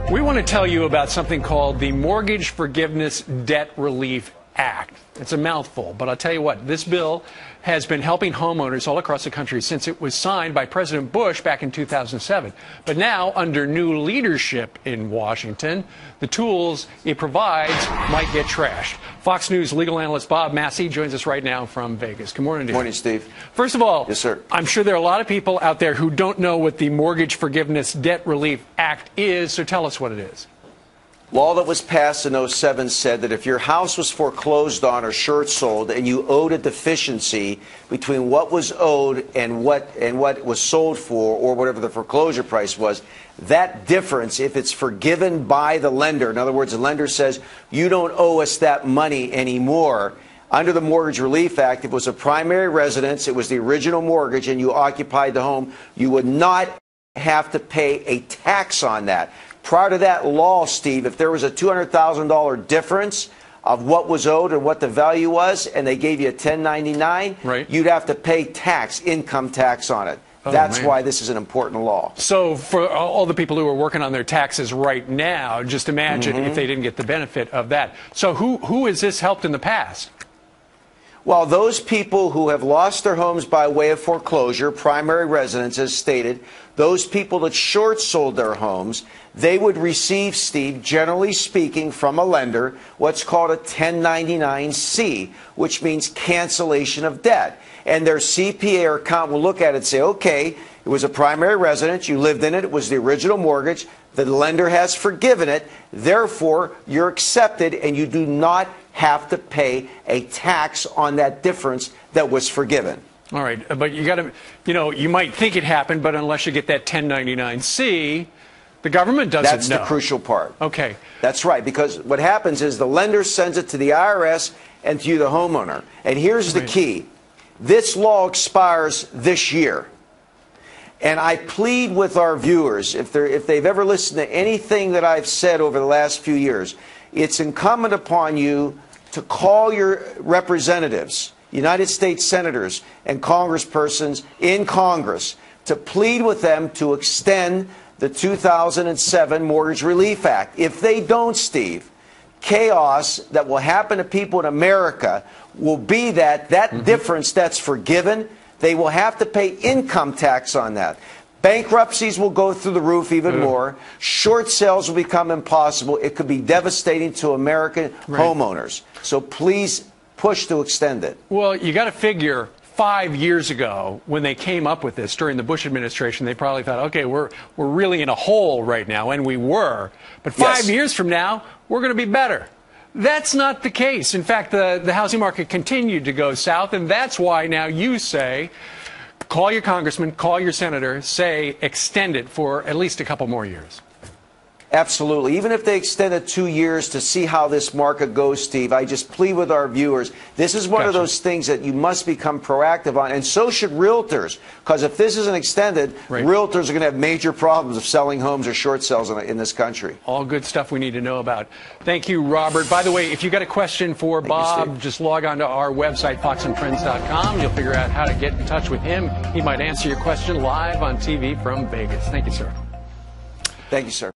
We want to tell you about something called the Mortgage Forgiveness Debt Relief Act. It's a mouthful, but I'll tell you what, this bill has been helping homeowners all across the country since it was signed by President Bush back in 2007. But now, under new leadership in Washington, the tools it provides might get trashed. Fox News legal analyst Bob Massey joins us right now from Vegas. Good morning, dude. Good morning, Steve. First of all, yes, sir. I'm sure there are a lot of people out there who don't know what the Mortgage Forgiveness Debt Relief Act is, so tell us what it is. Law that was passed in 07 said that if your house was foreclosed on or short sold and you owed a deficiency between what was owed and what was sold for, or whatever the foreclosure price was, that difference, if it's forgiven by the lender, in other words, the lender says you don't owe us that money anymore, under the Mortgage Relief Act, if it was a primary residence, it was the original mortgage, and you occupied the home, you would not have to pay a tax on that. Prior to that law, Steve, if there was a $200,000 difference of what was owed and what the value was, and they gave you a 1099, right, you'd have to pay tax, income tax on it. That's why this is an important law. So for all the people who are working on their taxes right now, just imagine if they didn't get the benefit of that. So who has this helped in the past? Well, those people who have lost their homes by way of foreclosure, primary residence as stated, those people that short sold their homes, they would receive, Steve, generally speaking, from a lender, what's called a 1099-C, which means cancellation of debt. And their CPA or account will look at it and say, okay, it was a primary residence, you lived in it, it was the original mortgage, the lender has forgiven it, therefore you're accepted and you do not have to pay a tax on that difference that was forgiven. All right, but you got to, you might think it happened, but unless you get that 1099-C, the government doesn't know. That's the crucial part. Okay. That's right, because what happens is the lender sends it to the IRS and to you, the homeowner. And here's the key. This law expires this year. And I plead with our viewers, if they've ever listened to anything that I've said over the last few years, it's incumbent upon you to call your representatives, United States senators and congresspersons in Congress, to plead with them to extend the 2007 Mortgage Relief Act. If they don't, Steve, chaos that will happen to people in America will be that difference that's forgiven, they will have to pay income tax on that. Bankruptcies will go through the roof even more. Short sales will become impossible. It could be devastating to American homeowners. So please push to extend it. Well, you got to figure 5 years ago when they came up with this during the Bush administration, they probably thought, okay, we're really in a hole right now, and we were. But 5 years from now, we're going to be better. That's not the case. In fact, the housing market continued to go south, and that's why now you say, call your congressman, call your senator, say extend it for at least a couple more years. Absolutely. Even if they extend it 2 years to see how this market goes, Steve, I just plead with our viewers. This is one of those things that you must become proactive on, and so should realtors. Because if this isn't extended, realtors are going to have major problems of selling homes or short sales in this country. All good stuff we need to know about. Thank you, Robert. By the way, if you got a question for Bob, just log on to our website, foxandfriends.com. You'll figure out how to get in touch with him. He might answer your question live on TV from Vegas. Thank you, sir. Thank you, sir.